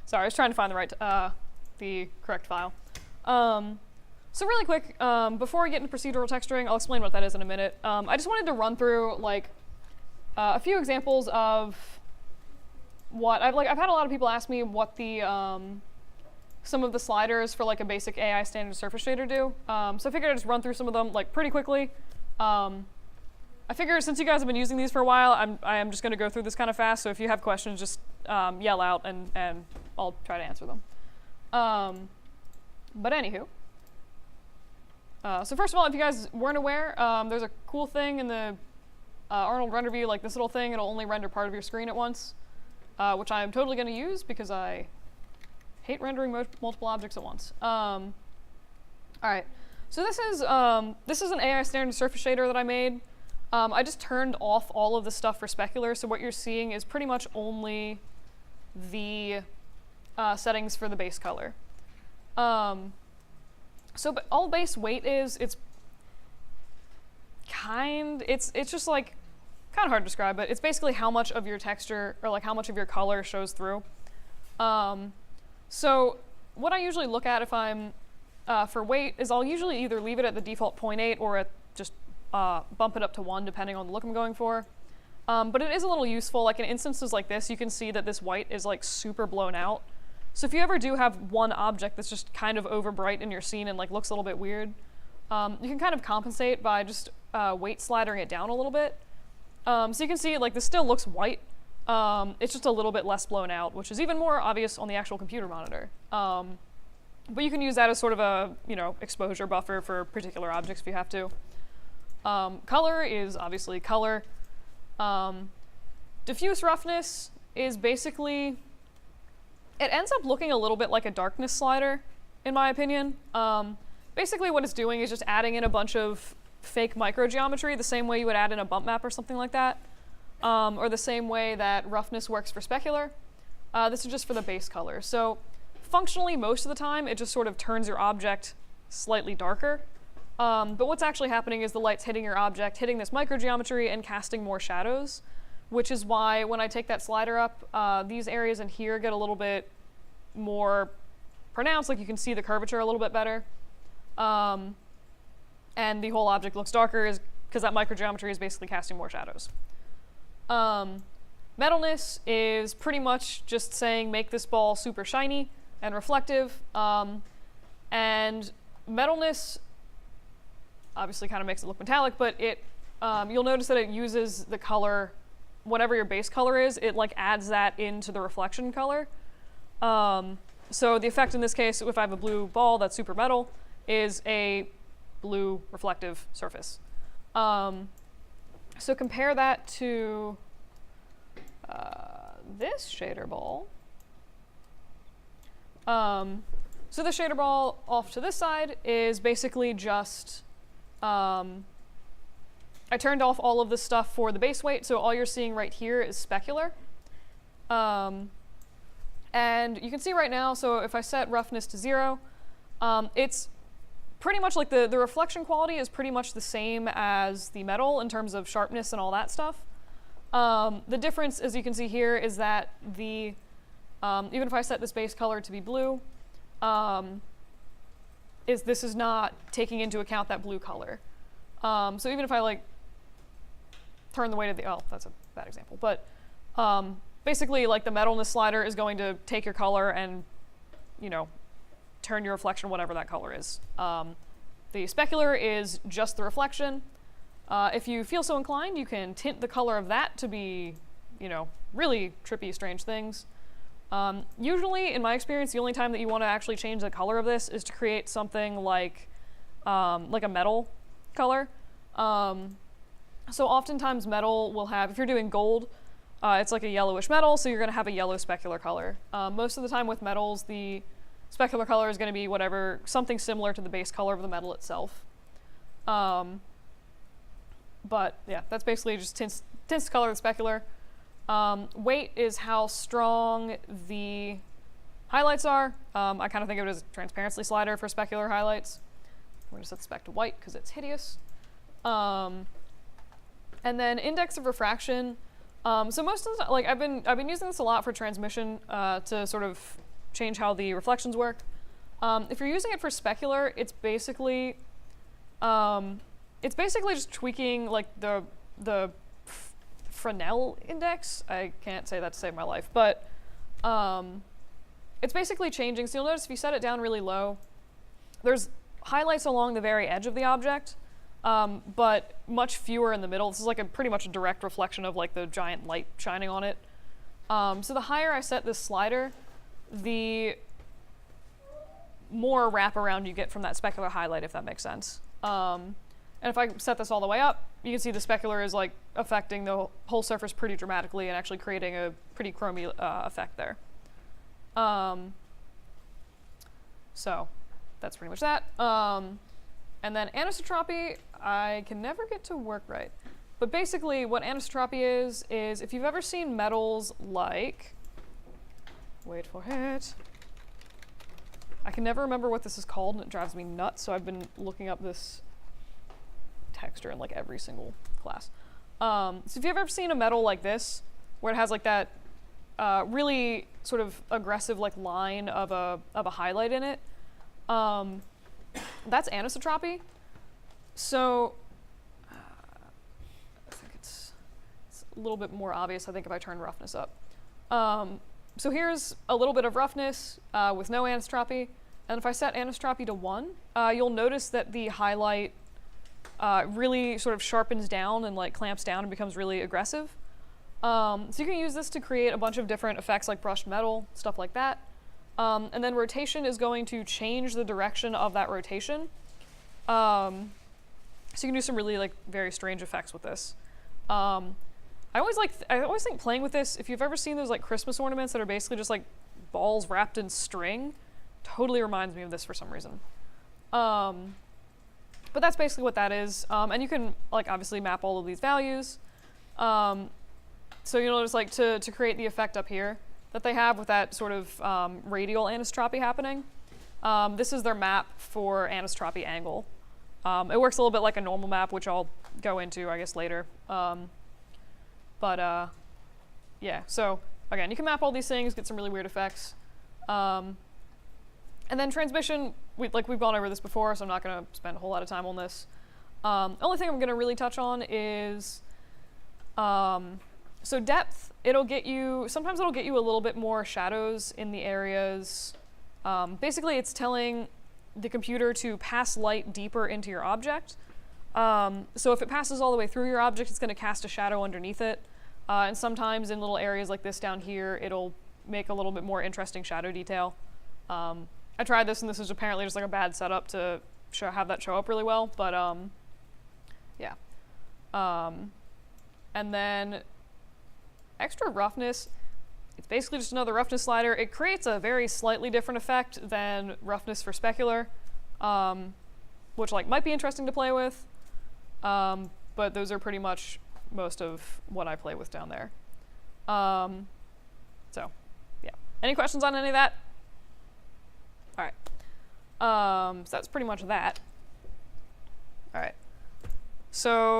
Sorry, I was trying to find the correct file. So really quick, before we get into procedural texturing, I'll explain what that is in a minute. I just wanted to run through like a few examples of what I've had a lot of people ask me what the some of the sliders for like a basic AI standard surface shader do. So I figured I'd just run through some of them like pretty quickly. I figured since you guys have been using these for a while, I am just going to go through this kind of fast. So if you have questions, just yell out and I'll try to answer them. But anywho, so first of all, if you guys weren't aware, there's a cool thing in the Arnold render view, like this little thing. It'll only render part of your screen at once, which I am totally going to use because I hate rendering multiple objects at once. All right, so this is an AI standard surface shader that I made. I just turned off all of the stuff for specular, so what you're seeing is pretty much only the settings for the base color. So all base weight is, it's just like, kind of hard to describe, but it's basically how much of your texture, or like how much of your color shows through. So what I usually look at if I'm, for weight, is I'll usually either leave it at the default 0.8 or at just bump it up to 1 depending on the look I'm going for. But it is a little useful, like in instances like this, you can see that this white is like super blown out. So if you ever do have one object that's just kind of over bright in your scene and like looks a little bit weird, you can kind of compensate by just weight slidering it down a little bit. So you can see like this still looks white, it's just a little bit less blown out, which is even more obvious on the actual computer monitor. But you can use that as sort of a, exposure buffer for particular objects if you have to. Color is obviously color. Diffuse roughness is basically, it ends up looking a little bit like a darkness slider, in my opinion. Basically what it's doing is just adding in a bunch of fake microgeometry, the same way you would add in a bump map or something like that, or the same way that roughness works for specular. This is just for the base color. So functionally, most of the time, it just sort of turns your object slightly darker. But what's actually happening is the light's hitting your object, hitting this microgeometry, and casting more shadows, which is why when I take that slider up, these areas in here get a little bit more pronounced, like you can see the curvature a little bit better. And the whole object looks darker is because that microgeometry is basically casting more shadows. Metalness is pretty much just saying make this ball super shiny and reflective. And metalness obviously kind of makes it look metallic, but you'll notice that it uses the color, whatever your base color is, it like adds that into the reflection color. So the effect in this case, if I have a blue ball that's super metal, is a blue reflective surface. So compare that to this shader ball. So the shader ball off to this side is basically just, I turned off all of the stuff for the base weight, so all you're seeing right here is specular. And you can see right now, so if I set roughness to 0, it's pretty much like the reflection quality is pretty much the same as the metal in terms of sharpness and all that stuff. The difference, as you can see here, is that even if I set this base color to be blue, this is not taking into account that blue color. So even if I like turn the weight of oh, that's a bad example, but basically like the metalness slider is going to take your color and, turn your reflection whatever that color is. The specular is just the reflection. If you feel so inclined, you can tint the color of that to be, really trippy, strange things. Usually, in my experience, the only time that you want to actually change the color of this is to create something like a metal color. So oftentimes metal will have, if you're doing gold, it's like a yellowish metal, so you're going to have a yellow specular color. Most of the time with metals, the specular color is going to be something similar to the base color of the metal itself. But yeah, that's basically just tints the color of the specular. Weight is how strong the highlights are. I kind of think of it as a transparency slider for specular highlights. We're going to set this back to white because it's hideous. And then index of refraction. So most of the time, I've been using this a lot for transmission to sort of change how the reflections work. If you're using it for specular, it's basically just tweaking like the Fresnel index. I can't say that to save my life, but it's basically changing. So you'll notice if you set it down really low, there's highlights along the very edge of the object, but much fewer in the middle. This is like pretty much a direct reflection of like the giant light shining on it. So the higher I set this slider, the more wraparound you get from that specular highlight, if that makes sense. And if I set this all the way up, you can see the specular is like affecting the whole surface pretty dramatically and actually creating a pretty chromy effect there. So that's pretty much that. And then anisotropy, I can never get to work right. But basically what anisotropy is if you've ever seen metals like, wait for it. I can never remember what this is called and it drives me nuts, so I've been looking up this texture in like every single class. So if you've ever seen a metal like this, where it has like that really sort of aggressive like line of a highlight in it, that's anisotropy. So I think it's a little bit more obvious, I think, if I turn roughness up. So here's a little bit of roughness with no anisotropy, and if I set anisotropy to 1, you'll notice that the highlight really sort of sharpens down and like clamps down and becomes really aggressive. So you can use this to create a bunch of different effects like brushed metal, stuff like that. And then rotation is going to change the direction of that rotation. So you can do some really like very strange effects with this. I always think playing with this, if you've ever seen those like Christmas ornaments that are basically just like balls wrapped in string, totally reminds me of this for some reason. But that's basically what that is. And you can like obviously map all of these values. So you'll notice like to create the effect up here that they have with that sort of radial anisotropy happening, this is their map for anisotropy angle. It works a little bit like a normal map, which I'll go into, I guess, later. Yeah, so again, you can map all these things, get some really weird effects. And then transmission, we've gone over this before, so I'm not going to spend a whole lot of time on this. Only thing I'm going to really touch on is, so depth, sometimes it'll get you a little bit more shadows in the areas. Basically, it's telling the computer to pass light deeper into your object. So if it passes all the way through your object, it's going to cast a shadow underneath it. And sometimes in little areas like this down here, it'll make a little bit more interesting shadow detail. I tried this, and this is apparently just like a bad setup to have that show up really well, but yeah. And then extra roughness, it's basically just another roughness slider. It creates a very slightly different effect than roughness for specular, which like might be interesting to play with, but those are pretty much most of what I play with down there. So yeah, any questions on any of that? All right, so that's pretty much that. All right, so